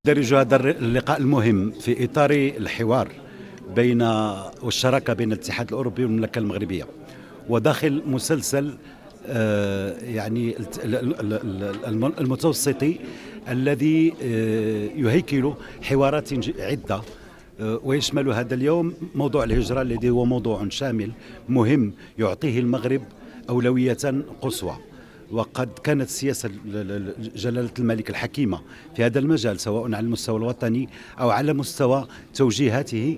درج هذا اللقاء المهم في إطار الحوار بين والشراكة بين الاتحاد الأوروبي والمملكة المغربية وداخل مسلسل يعني المتوسطي الذي يهيكل حوارات عدة ويشمل هذا اليوم موضوع الهجرة الذي هو موضوع شامل مهم يعطيه المغرب أولوية قصوى. وقد كانت سياسة جلالة الملك الحكيمة في هذا المجال سواء على المستوى الوطني أو على مستوى توجيهاته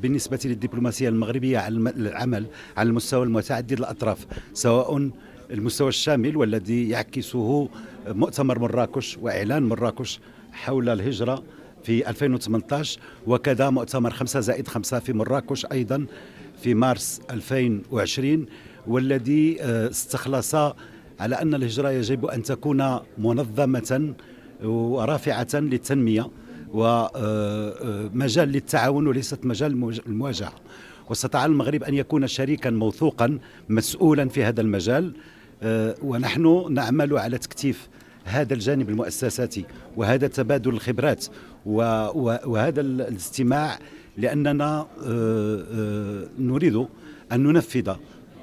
بالنسبة للدبلوماسية المغربية على العمل على المستوى المتعدد الأطراف، سواء المستوى الشامل والذي يعكسه مؤتمر مراكش وإعلان مراكش حول الهجرة في 2018 وكذا مؤتمر 5+5 في مراكش أيضا في مارس 2020 والذي استخلص على أن الهجرة يجب أن تكون منظمة ورافعة للتنمية ومجال للتعاون وليست مجال المواجهة. واستطاع المغرب أن يكون شريكا موثوقا مسؤولا في هذا المجال، ونحن نعمل على تكثيف هذا الجانب المؤسساتي وهذا تبادل الخبرات وهذا الاستماع، لأننا نريد أن ننفذ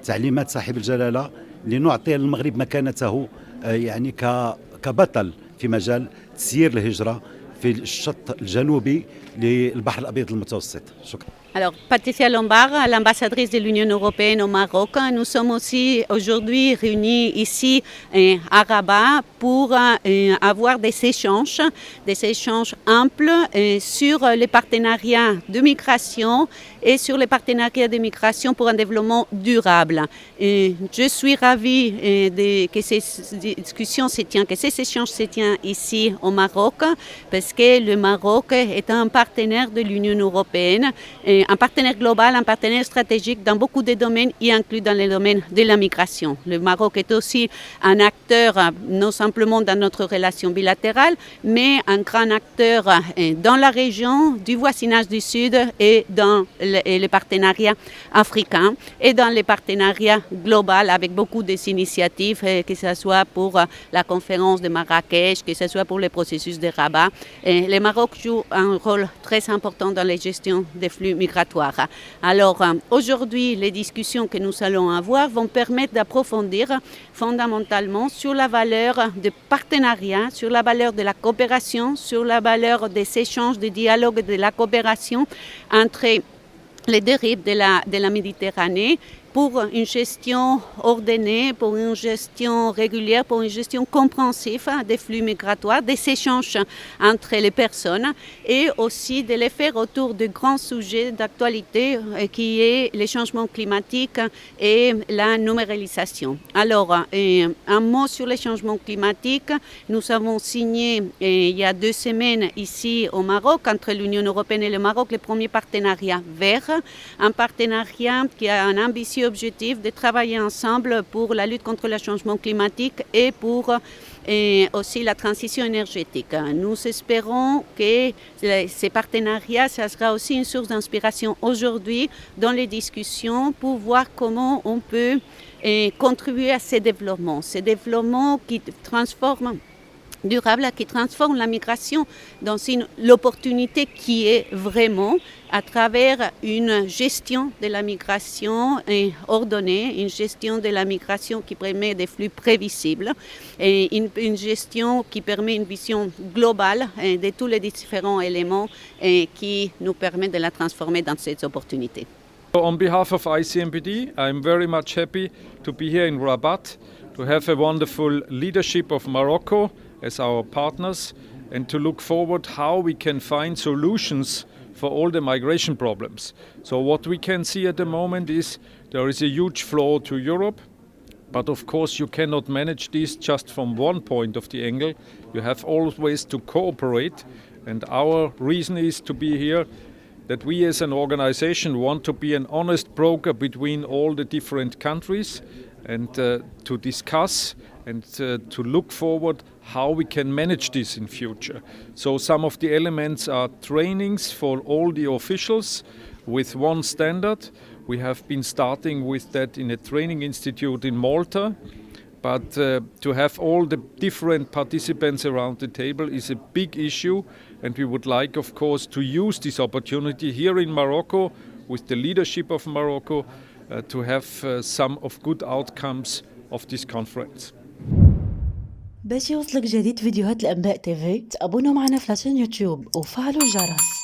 تعليمات صاحب الجلالة لنعطي المغرب مكانته يعني كبطل في مجال تسيير الهجرة في الشط الجنوبي للبحر الأبيض المتوسط. شكرا. Alors, Patricia Lombard, l'ambassadrice de l'Union européenne au Maroc, nous sommes aussi aujourd'hui réunis ici à Rabat pour avoir des échanges amples sur les partenariats de migration et sur les partenariats de migration pour un développement durable. Je suis ravie que ces discussions se tiennent, que ces échanges se tiennent ici au Maroc, parce que le Maroc est un partenaire de l'Union européenne, un partenaire global, un partenaire stratégique dans beaucoup de domaines, y inclus dans le domaine de la migration. Le Maroc est aussi un acteur, non simplement dans notre relation bilatérale, mais un grand acteur dans la région, du voisinage du Sud et dans les partenariats africains et dans les partenariats globaux avec beaucoup d'initiatives, que ce soit pour la conférence de Marrakech, que ce soit pour le processus de Rabat. Le Maroc joue un rôle très important dans la gestion des flux migratoires. Alors aujourd'hui, les discussions que nous allons avoir vont permettre d'approfondir fondamentalement sur la valeur du partenariat, sur la valeur de la coopération, sur la valeur des échanges, des dialogues, de la coopération entre les deux rives de la Méditerranée, pour une gestion ordonnée, pour une gestion régulière, pour une gestion compréhensive des flux migratoires, des échanges entre les personnes et aussi de les faire autour de grands sujets d'actualité qui est les changements climatiques et la numéralisation. Alors, un mot sur les changements climatiques. Nous avons signé il y a 2 semaines ici au Maroc, entre l'Union européenne et le Maroc, le premier partenariat vert, un partenariat qui a un ambitieux objectif de travailler ensemble pour la lutte contre le changement climatique et pour aussi la transition énergétique. Nous espérons que ces partenariats, ça sera aussi une source d'inspiration aujourd'hui dans les discussions pour voir comment on peut contribuer à ces développements qui transforment durable, qui transforme la migration dans l'opportunité qui est vraiment à travers une gestion de la migration ordonnée, une gestion de la migration qui permet des flux prévisibles et une gestion qui permet une vision globale de tous les différents éléments qui nous permettent de la transformer dans cette opportunité. On behalf of ICMPD, I'm very much happy to be here in Rabat, to have a wonderful leadership of Morocco as our partners and to look forward how we can find solutions for all the migration problems. So what we can see at the moment is there is a huge flow to Europe, but of course you cannot manage this just from one point of the angle. You have always to cooperate, and our reason is to be here that we as an organization want to be an honest broker between all the different countries and to discuss and to look forward how we can manage this in future. So some of the elements are trainings for all the officials with one standard. We have been starting with that in a training institute in Malta. But to have all the different participants around the table is a big issue, and we would like, of course, to use this opportunity here in Morocco with the leadership of Morocco to have some of good outcomes of this conference. باش يوصلك جديد فيديوهات الأنباء تيفي تابونوا معنا في لاشين يوتيوب وفعلوا الجرس.